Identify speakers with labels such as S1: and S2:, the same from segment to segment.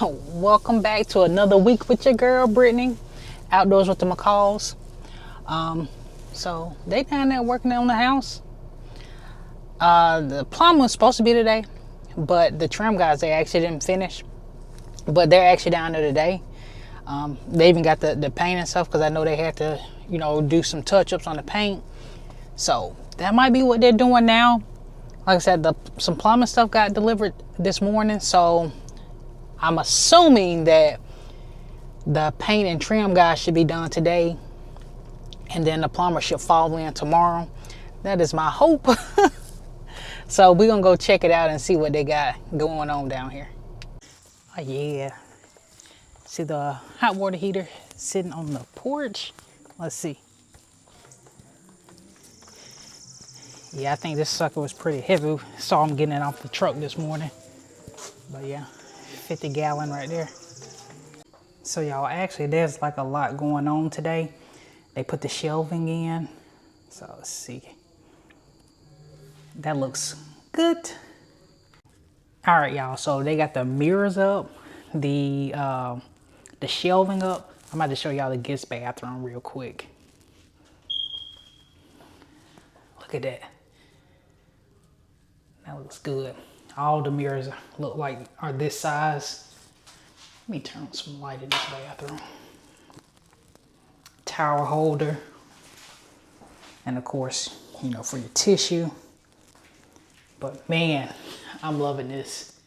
S1: Welcome back to another week with your girl Brittany, outdoors with the McCalls. So they down there working on the house. The plumber was supposed to be today, but the trim guys, they actually didn't finish, but they're actually down there today. They even got the paint and stuff, because I know they had to do some touch-ups on the paint, so that might be what they're doing now. Like I said, some plumbing stuff got delivered this morning, so I'm assuming that the paint and trim guys should be done today, and then the plumber should fall in tomorrow. That is my hope. So we're gonna go check it out and see what they got going on down here. Oh yeah, see the hot water heater sitting on the porch. Let's see. Yeah, I think this sucker was pretty heavy. Saw him getting it off the truck this morning. But yeah, 50 gallon right there. So y'all, actually there's like a lot going on today. They put the shelving in. So let's see. That looks good. All right, y'all, so they got the mirrors up, the shelving up. I'm about to show y'all the guest bathroom real quick. Look at that. That looks good. All the mirrors look like are this size. Let me turn on some light in this bathroom. Towel holder. And of course, for your tissue. But man, I'm loving this.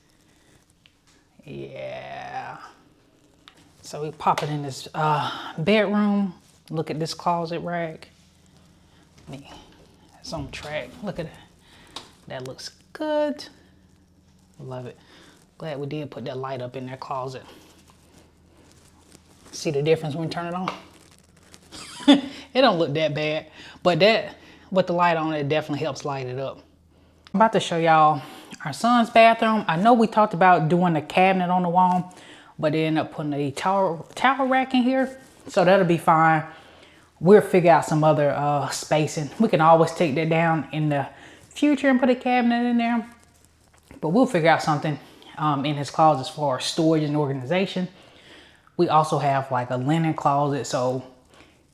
S1: Yeah. So we pop it in this bedroom. Look at this closet rack. It's on track. Look at that. That looks good. Love it. Glad we did put that light up in that closet. See the difference when we turn it on? It don't look that bad, but with the light on, it definitely helps light it up. I'm about to show y'all our son's bathroom. I know we talked about doing a cabinet on the wall, but they ended up putting a towel rack in here, so that'll be fine. We'll figure out some other spacing. We can always take that down in the future and put a cabinet in there, but we'll figure out something in his closet as far as storage and organization. We also have like a linen closet, so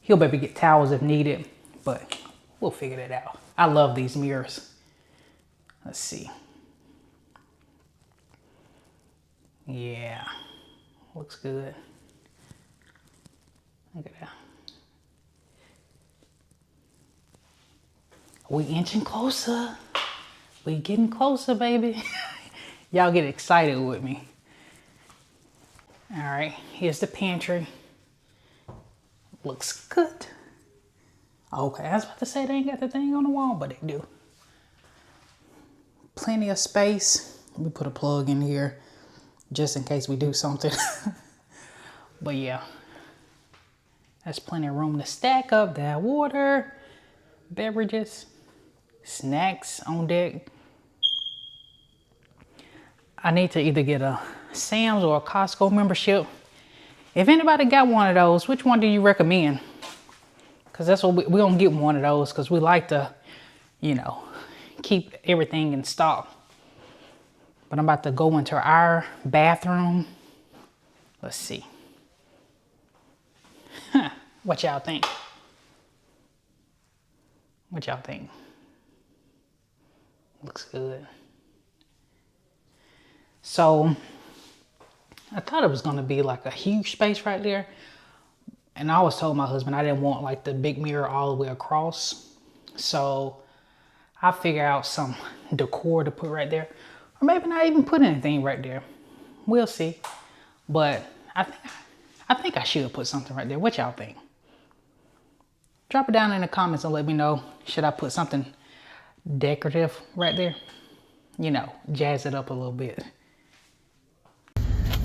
S1: he'll be able to get towels if needed, but we'll figure that out. I love these mirrors. Let's see. Yeah, looks good. Look at that. We inching closer. We getting closer, baby. Y'all get excited with me. All right, here's the pantry. Looks good. Okay, I was about to say they ain't got the thing on the wall, but they do. Plenty of space. We put a plug in here just in case we do something. But yeah, that's plenty of room to stack up that water, beverages, snacks on deck. I need to either get a Sam's or a Costco membership. If anybody got one of those, which one do you recommend? Because that's what we're going to get one of those, because we like to, keep everything in stock. But I'm about to go into our bathroom. Let's see. What y'all think? What y'all think? Looks good. So I thought it was going to be like a huge space right there. And I always told my husband I didn't want like the big mirror all the way across. So I figure out some decor to put right there. Or maybe not even put anything right there. We'll see. But I think I should put something right there. What y'all think? Drop it down in the comments and let me know. Should I put something decorative right there? Jazz it up a little bit.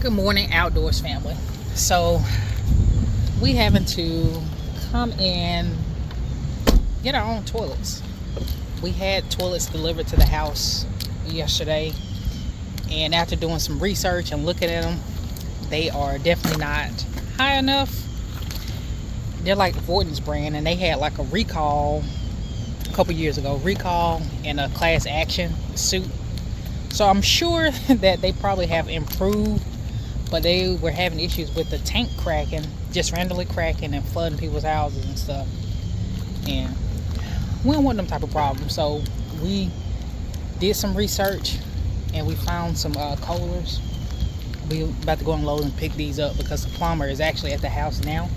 S1: Good morning, outdoors family. So we having to come and get our own toilets. We had toilets delivered to the house yesterday, and after doing some research and looking at them, they are definitely not high enough. They're like the Vorten's brand, and they had like a recall a couple years ago, recall and a class action suit. So I'm sure that they probably have improved but they were having issues with the tank cracking, just randomly cracking and flooding people's houses and stuff. And we don't want them type of problems. So we did some research and we found some Kohlers. We about to go on Lowe's and pick these up because the plumber is actually at the house now,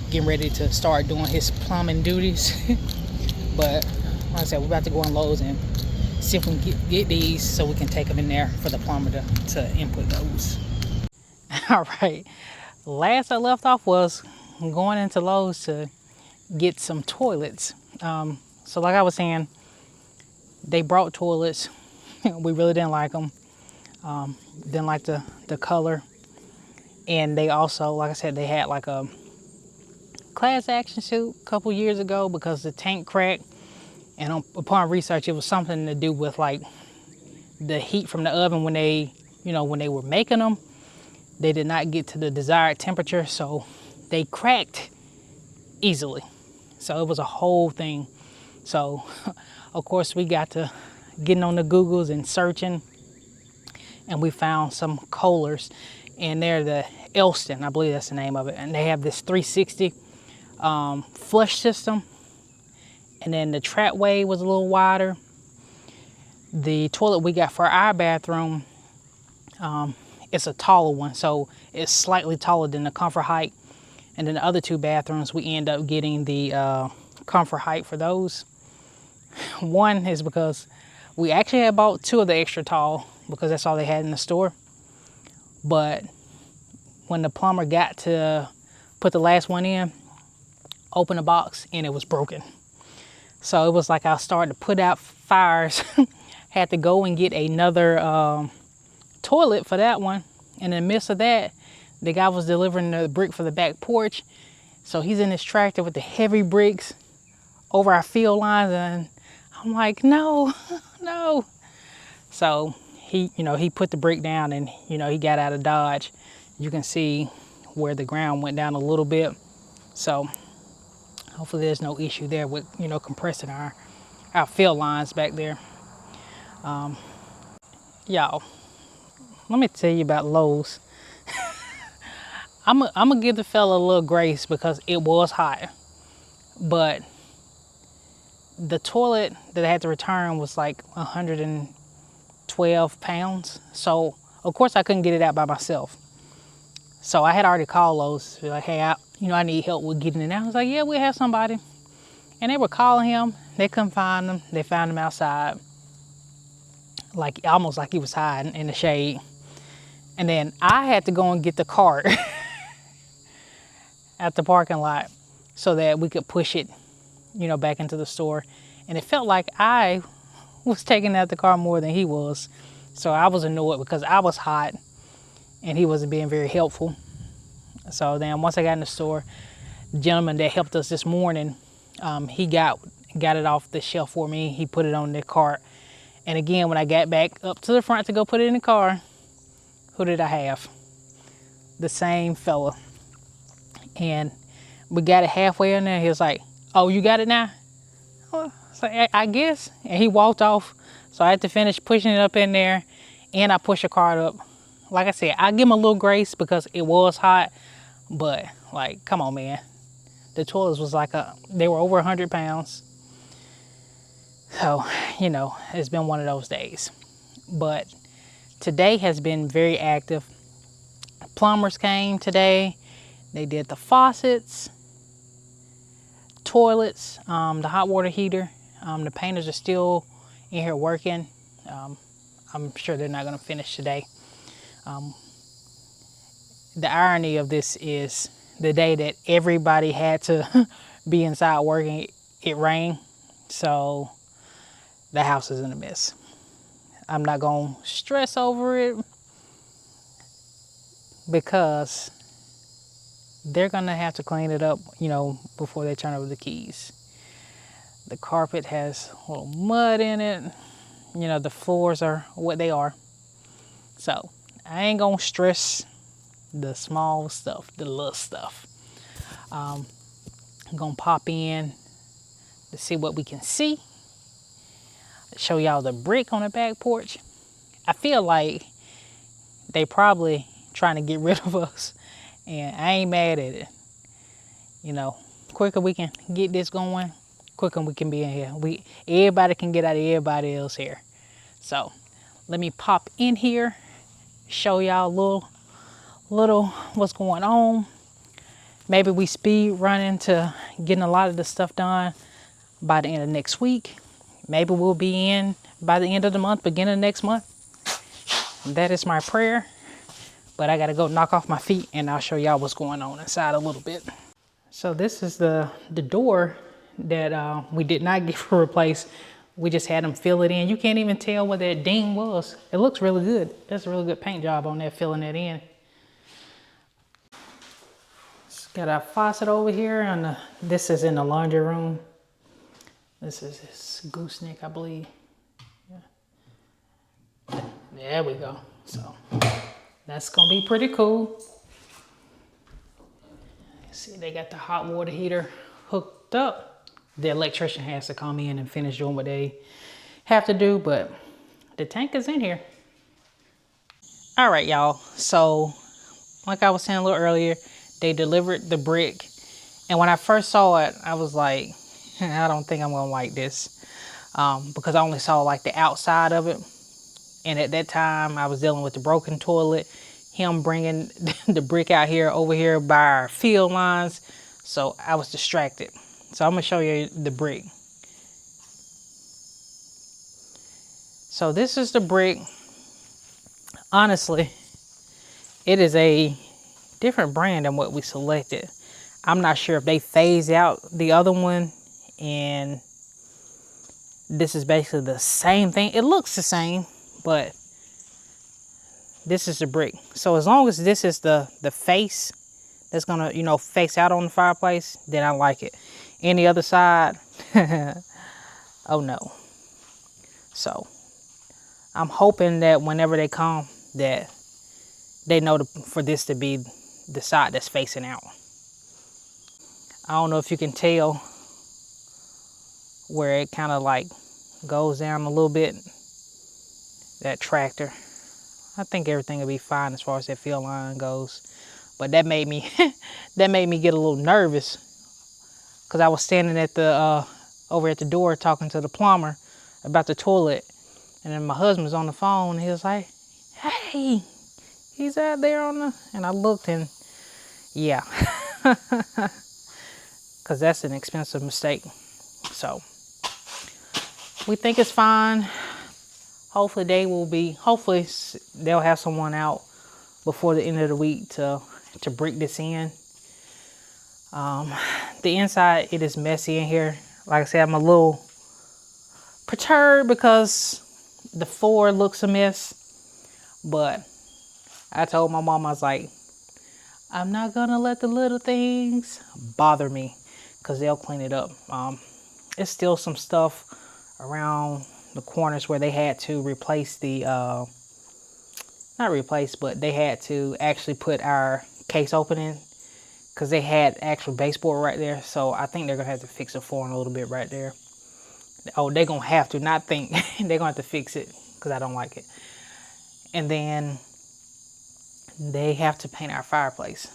S1: getting ready to start doing his plumbing duties. But like I said, we're about to go on Lowe's and see if we can get these so we can take them in there for the plumber to input those. All right, last I left off was going into Lowe's to get some toilets. So like I was saying, they brought toilets. We really didn't like them. Didn't like the color. And they also, like I said, they had like a class action suit a couple years ago because the tank cracked. And upon research, it was something to do with like the heat from the oven when they were making them. They did not get to the desired temperature, so they cracked easily. So it was a whole thing. So of course we got to getting on the Googles and searching, and we found some Kohlers, and they're the Elston, I believe that's the name of it. And they have this 360 flush system. And then the trapway was a little wider. The toilet we got for our bathroom, it's a taller one, so it's slightly taller than the comfort height. And then the other two bathrooms, we end up getting the comfort height for those. One is because we actually had bought two of the extra tall because that's all they had in the store. But when the plumber got to put the last one in, opened the box and it was broken. So it was like I started to put out fires. Had to go and get another toilet for that one. And in the midst of that, the guy was delivering the brick for the back porch. So he's in his tractor with the heavy bricks over our field lines, and I'm like, no, no. So he put the brick down, and he got out of Dodge. You can see where the ground went down a little bit. So hopefully there's no issue there with compressing our field lines back there. Y'all, let me tell you about Lowe's. I'm gonna give the fella a little grace because it was hot, but the toilet that I had to return was like 112 pounds. So of course I couldn't get it out by myself. So I had already called Lowe's, like, hey, I need help with getting it out. I was like, yeah, we have somebody. And they were calling him. They couldn't find him. They found him outside, like almost like he was hiding in the shade. And then I had to go and get the cart at the parking lot so that we could push it, back into the store. And it felt like I was taking out the car more than he was. So I was annoyed because I was hot and he wasn't being very helpful. So then once I got in the store, the gentleman that helped us this morning, he got it off the shelf for me. He put it on the cart. And again, when I got back up to the front to go put it in the car, who did I have? The same fella. And we got it halfway in there. He was like, oh, you got it now? Well, so I guess. And he walked off. So I had to finish pushing it up in there. And I pushed the cart up. Like I said, I give him a little grace because it was hot. But, like, come on, man. The toilets was like, they were over 100 pounds. So, it's been one of those days. But today has been very active. Plumbers came today. They did the faucets, toilets, the hot water heater. The painters are still in here working. I'm sure they're not going to finish today. The irony of this is the day that everybody had to be inside working, it rained. So the house is in a mess. I'm not going to stress over it because they're going to have to clean it up, before they turn over the keys. The carpet has a little mud in it. The floors are what they are. So I ain't going to stress the small stuff, the little stuff. I'm going to pop in to see what we can see. Show y'all the brick on the back porch. I feel like they probably trying to get rid of us. And I ain't mad at it. You know, quicker we can get this going, quicker we can be in here. Everybody can get out of everybody else here. So let me pop in here, show y'all a little what's going on. Maybe we speed running to getting a lot of the stuff done by the end of next week. Maybe we'll be in by the end of the month, beginning of next month. That is my prayer. But I gotta go knock off my feet and I'll show y'all what's going on inside a little bit. So this is the door that we did not get replaced. We just had them fill it in. You can't even tell what that ding was. It looks really good. That's a really good paint job on there, filling it in. Got our faucet over here, and this is in the laundry room. This is this gooseneck, I believe. Yeah. There we go. So that's gonna be pretty cool. See, they got the hot water heater hooked up. The electrician has to come in and finish doing what they have to do, but the tank is in here. All right, y'all. So like I was saying a little earlier, they delivered the brick. And when I first saw it, I was like, I don't think I'm gonna like this. Because I only saw like the outside of it. And at that time, I was dealing with the broken toilet, him bringing the brick out here, over here by our field lines. So I was distracted. So I'm gonna show you the brick. So this is the brick. Honestly, it is a different brand than what we selected. I'm not sure if they phase out the other one and this is basically the same thing. It looks the same, but this is the brick. So as long as this is the face that's gonna, you know, face out on the fireplace, then I like it. Any other side, oh no. So I'm hoping that whenever they come, that they know for this to be the side that's facing out. I don't know if you can tell where it kind of like goes down a little bit. That tractor. I think everything will be fine as far as that field line goes. But that made me get a little nervous because I was standing at the over at the door talking to the plumber about the toilet, and then my husband was on the phone and he was like, "Hey, he's out there on the," and I looked and yeah, because that's an expensive mistake. So we think it's fine. Hopefully they'll have someone out before the end of the week to break this in. The inside, it is messy in here. Like I said, I'm a little perturbed because the floor looks a mess. But I told my mom, I was like, I'm not gonna let the little things bother me because they'll clean it up. It's still some stuff around the corners where they had to replace the, not replace, but they had to actually put our case opening because they had actual baseboard right there. So I think they're gonna have to fix the flooring a little bit right there. Oh, they're gonna have to, not think, they're gonna have to fix it because I don't like it. And then they have to paint our fireplace.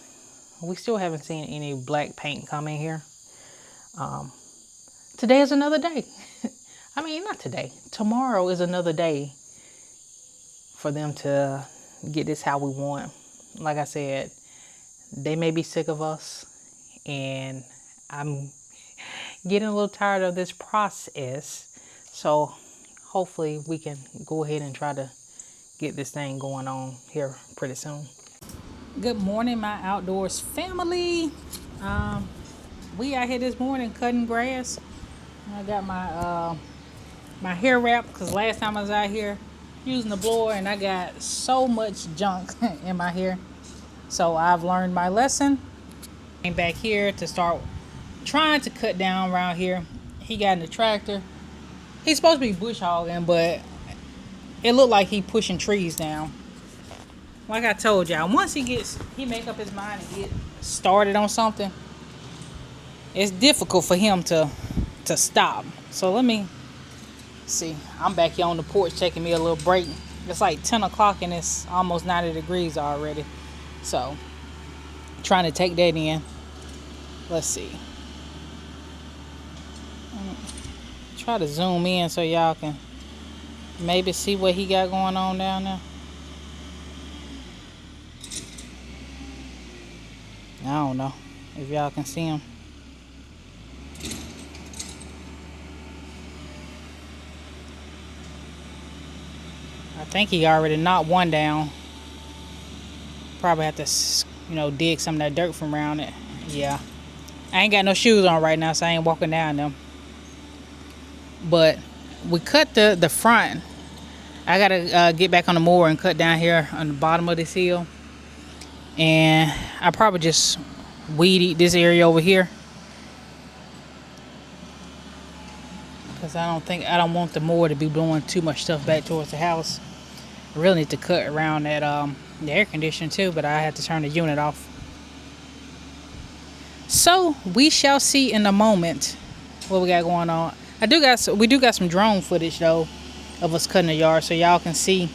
S1: We still haven't seen any black paint come in here. Today is another day. I mean, not today. Tomorrow is another day for them to get this how we want. Like I said, they may be sick of us, and I'm getting a little tired of this process. So hopefully we can go ahead and try to get this thing going on here pretty soon. Good morning, my outdoors family. We out here this morning cutting grass. I got my my hair wrap because last time I was out here using the blower and I got so much junk in my hair. So I've learned my lesson. Came back here to start trying to cut down around here. He got in the tractor. He's supposed to be bush hogging, but it looked like he pushing trees down. Like I told y'all, once he make up his mind and get started on something, it's difficult for him to stop. So let me see. I'm back here on the porch taking me a little break. It's like 10 o'clock and it's almost 90 degrees already. So trying to take that in. Let's see. Try to zoom in so y'all can maybe see what he got going on down there. I don't know if y'all can see him. I think he already knocked one down. Probably have to, you know, dig some of that dirt from around it. Yeah. I ain't got no shoes on right now, so I ain't walking down them. But we cut the front. I gotta get back on the mower and cut down here on the bottom of this hill. And I probably just weed eat this area over here. Because I don't want the mower to be blowing too much stuff back towards the house. I really need to cut around that the air conditioner too, but I have to turn the unit off. So we shall see in a moment what we got going on. We do got some drone footage though of us cutting the yard, so y'all can see.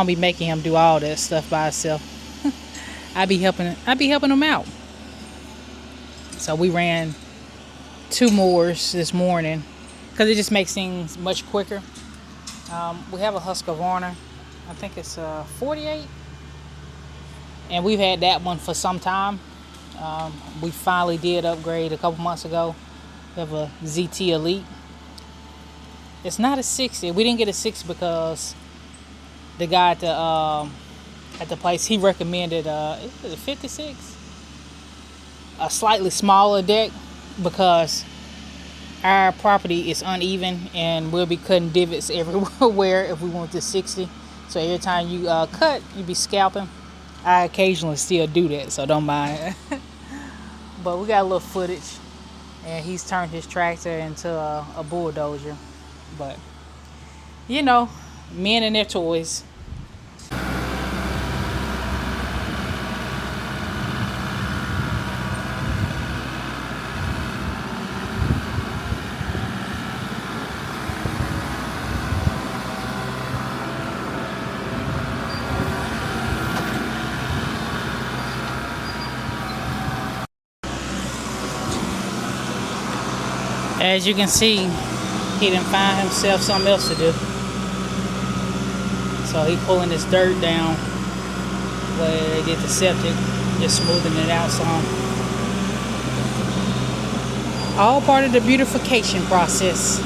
S1: don't be making him do all that stuff by himself. I be helping him out. So we ran 2 mowers this morning because it just makes things much quicker. We have a Husqvarna. I think it's 48, and we've had that one for some time. We finally did upgrade a couple months ago. We have a ZT Elite. It's not a 60. We didn't get a 60 because the guy at the place, he recommended a 56, a slightly smaller deck, because our property is uneven and we'll be cutting divots everywhere if we went to 60. So every time you cut, you be scalping. I occasionally still do that, so don't mind. But we got a little footage, and he's turned his tractor into a bulldozer. But you know, men and their toys. As you can see, he didn't find himself something else to do. So he pulling this dirt down where they did the septic, just smoothing it out some. All part of the beautification process.